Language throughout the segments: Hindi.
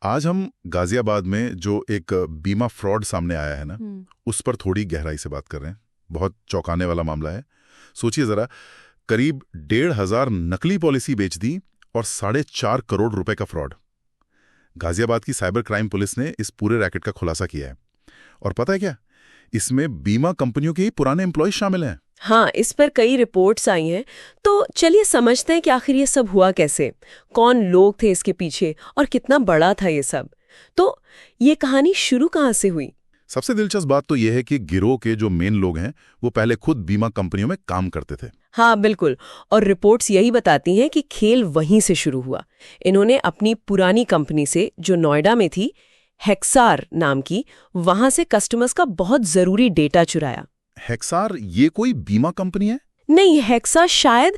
आज हम गाजियाबाद में जो एक बीमा फ्रॉड सामने आया है ना, उस पर थोड़ी गहराई से बात कर रहे हैं। बहुत चौंकाने वाला मामला है। सोचिए जरा, करीब 1,500 नकली पॉलिसी बेच दी और 4.5 करोड़ रुपए का फ्रॉड। गाजियाबाद की साइबर क्राइम पुलिस ने इस पूरे रैकेट का खुलासा किया है। और पता है क्या, इसमें बीमा कंपनियों के ही पुराने एम्प्लॉय शामिल हैं। हाँ, इस पर कई रिपोर्ट्स आई हैं। तो चलिए समझते हैं कि आखिर ये सब हुआ कैसे, कौन लोग थे इसके पीछे और कितना बड़ा था ये सब। तो ये कहानी शुरू कहाँ से हुई? सबसे दिलचस्प बात तो यह है कि गिरोह के जो मेन लोग हैं वो पहले खुद बीमा कंपनियों में काम करते थे। हाँ बिल्कुल, और रिपोर्ट्स यही बताती हैं कि खेल वहीं से शुरू हुआ। इन्होंने अपनी पुरानी कंपनी से, जो नोएडा में थी, हेक्सार नाम की, वहां से कस्टमर्स का बहुत जरूरी डेटा चुराया। हेक्सार ये कोई बीमा कंपनी है? नहीं, हेक्सा शायद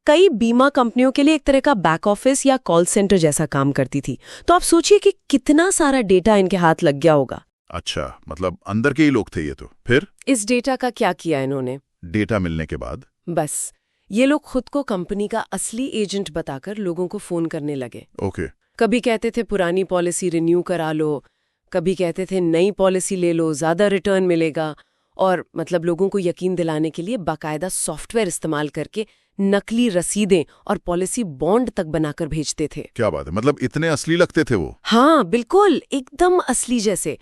कई बीमा कंपनियों के लिए एक तरह का बैक ऑफिस या कॉल सेंटर जैसा काम करती थी। तो आप सोचिए कि कितना सारा डेटा इनके हाथ लग गया होगा। अच्छा, मतलब अंदर के ही लोग थे ये तो। फिर इस डेटा का क्या किया इन्होंने? डेटा मिलने के बाद बस ये लोग खुद को कंपनी का असली एजेंट बताकर लोगों को फोन करने लगे। ओके। कभी कहते थे पुरानी पॉलिसी रिन्यू करा लो, कभी कहते थे नई पॉलिसी ले लो, ज्यादा रिटर्न मिलेगा। और मतलब लोगों को यकीन दिलाने के लिए बाकायदा सॉफ्टवेयर इस्तेमाल करके नकली रसीदें और पॉलिसी बॉन्ड तक बनाकर भेजते थे। क्या बात है, मतलब इतने असली लगते थे वो? हाँ बिल्कुल, एकदम असली जैसे,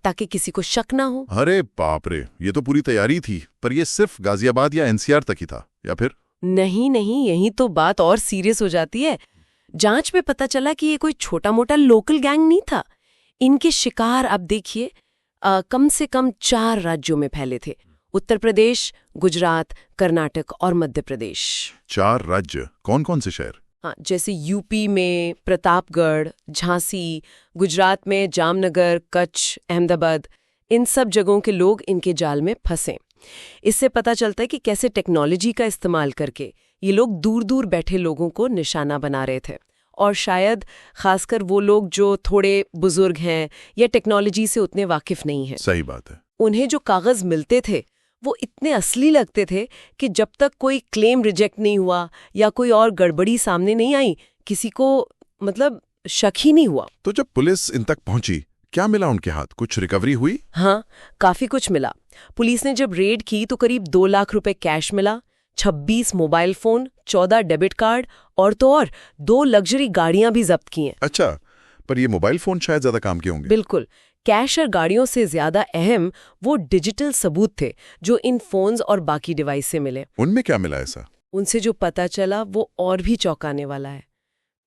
ताकि किसी को शक ना हो। अरे बाप रे, ये तो पूरी तैयारी थी। पर ये सिर्फ गाजियाबाद या एनसीआर तक ही था या फिर? नहीं, यही तो बात और सीरियस हो जाती है। जांच में पता चला कि ये कोई छोटा मोटा लोकल गैंग नहीं था। इनके शिकार आप देखिए कम से कम 4 राज्यों में फैले थे: उत्तर प्रदेश, गुजरात, कर्नाटक और मध्य प्रदेश। 4 राज्य? कौन कौन से शहर? हाँ, जैसे यूपी में प्रतापगढ़, झांसी, गुजरात में जामनगर, कच्छ, अहमदाबाद। इन सब जगहों के लोग इनके जाल में फंसे। इससे पता चलता है कि कैसे टेक्नोलॉजी का इस्तेमाल करके ये लोग दूर दूर बैठे लोगों को निशाना बना रहे थे। और शायद खासकर वो लोग जो थोड़े बुजुर्ग हैं या टेक्नोलॉजी से उतने वाकिफ नहीं हैं। सही बात है। उन्हें जो कागज मिलते थे वो इतने असली लगते थे कि जब तक कोई क्लेम रिजेक्ट नहीं हुआ या कोई और गड़बड़ी सामने नहीं आई, किसी को मतलब शक ही नहीं हुआ। तो जब पुलिस इन तक पहुंची, क्या मिला उनके हाथ? कुछ रिकवरी हुई? हाँ, काफी कुछ मिला। पुलिस ने जब रेड की तो करीब 2 लाख रुपए कैश मिला, 26 मोबाइल फोन, 14 डेबिट कार्ड और 2 लग्जरी गाड़ियां भी जब्त की हैं। अच्छा, पर ये मोबाइल फोन शायद ज्यादा काम के होंगे। बिल्कुल, कैश और गाड़ियों से ज्यादा अहम वो डिजिटल सबूत थे जो इन फोन्स और बाकी डिवाइस से मिले। उनमें क्या मिला ऐसा? उनसे जो पता चला वो और भी चौंकाने वाला है।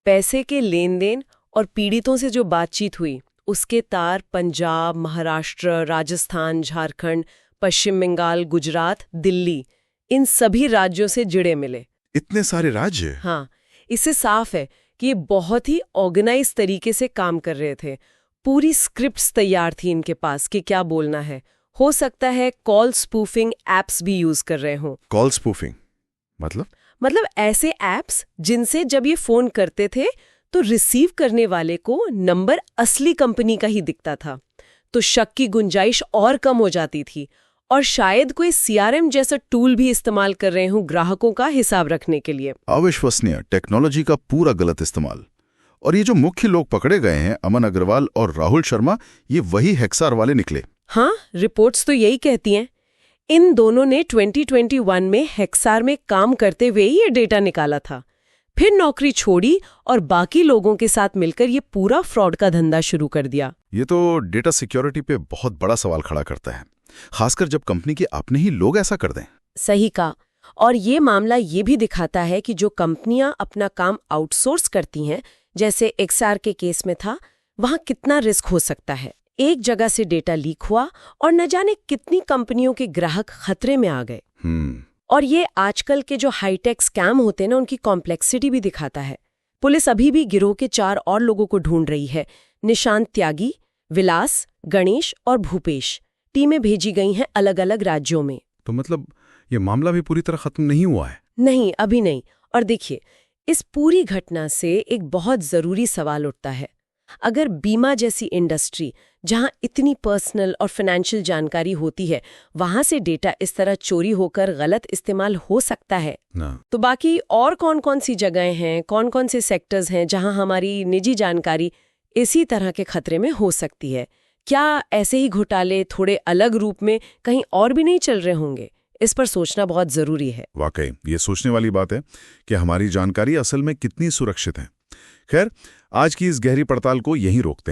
पैसे के लेन देन और पीड़ितों से जो बातचीत हुई, उसके तार पंजाब, महाराष्ट्र, राजस्थान, झारखंड, पश्चिम बंगाल, गुजरात, दिल्ली, इन सभी राज्यों से जुड़े मिले। इतने सारे राज्य? हाँ, इससे साफ है कि ये बहुत ही ऑर्गेनाइज तरीके से काम कर रहे थे। पूरी स्क्रिप्ट्स तैयार थी इनके पास कि क्या बोलना है। हो सकता है कॉल स्पूफिंग एप्स भी यूज कर रहे हों। कॉल स्पूफिंग मतलब ऐसे एप्स जिनसे जब ये फोन करते थे तो रिसीव करने वाले को नंबर असली कंपनी का ही दिखता था, तो शक की गुंजाइश और कम हो जाती थी। और शायद कोई सीआरएम जैसा टूल भी इस्तेमाल कर रहे हों ग्राहकों का हिसाब रखने के लिए। अविश्वसनीय टेक्नोलॉजी का पूरा गलत इस्तेमाल। और ये जो मुख्य लोग पकड़े गए हैं, अमन अग्रवाल और राहुल शर्मा, ये वही हेक्सार वाले निकले। हाँ, रिपोर्ट्स तो यही कहती हैं। इन दोनों ने 2021 में हेक्सार में काम करते हुए ये डेटा निकाला था, फिर नौकरी छोड़ी और बाकी लोगों के साथ मिलकर ये पूरा फ्रॉड का धंधा शुरू कर दिया। ये तो डेटा सिक्योरिटी पे बहुत बड़ा सवाल खड़ा करता है, खासकर जब कंपनी के अपने ही लोग ऐसा कर दें। सही कहा। और ये मामला ये भी दिखाता है कि जो कंपनियां अपना काम आउटसोर्स करती हैं, जैसे एक्सआर के केस में था, वहां कितना रिस्क हो सकता है। एक जगह से डेटा लीक हुआ और न जाने कितनी कंपनियों के ग्राहक खतरे में आ गए। और ये आजकल के जो हाईटेक स्कैम होते हैं ना, उनकी कॉम्प्लेक्सिटी भी दिखाता है। पुलिस अभी भी गिरोह के 4 और लोगों को ढूंढ रही है। निशांत त्यागी, विलास, गणेश और भूपेश। टीमें भेजी गई हैं अलग अलग राज्यों में। तो मतलब ये मामला भी पूरी तरह खत्म नहीं हुआ है? नहीं, अभी नहीं। और देखिए, इस पूरी घटना से एक बहुत जरूरी सवाल उठता है। अगर बीमा जैसी इंडस्ट्री, जहां इतनी पर्सनल और फाइनेंशियल जानकारी होती है, वहां से डेटा इस तरह चोरी होकर गलत इस्तेमाल हो सकता है ना, तो बाकी और कौन कौन सी जगहें हैं, कौन कौन से सेक्टर्स हैं जहां हमारी निजी जानकारी इसी तरह के खतरे में हो सकती है। क्या ऐसे ही घोटाले थोड़े अलग रूप में कहीं और भी नहीं चल रहे होंगे? इस पर सोचना बहुत जरूरी है। वाकई ये सोचने वाली बात है कि हमारी जानकारी असल में कितनी सुरक्षित है। खैर, आज की इस गहरी पड़ताल को यहीं रोकते हैं।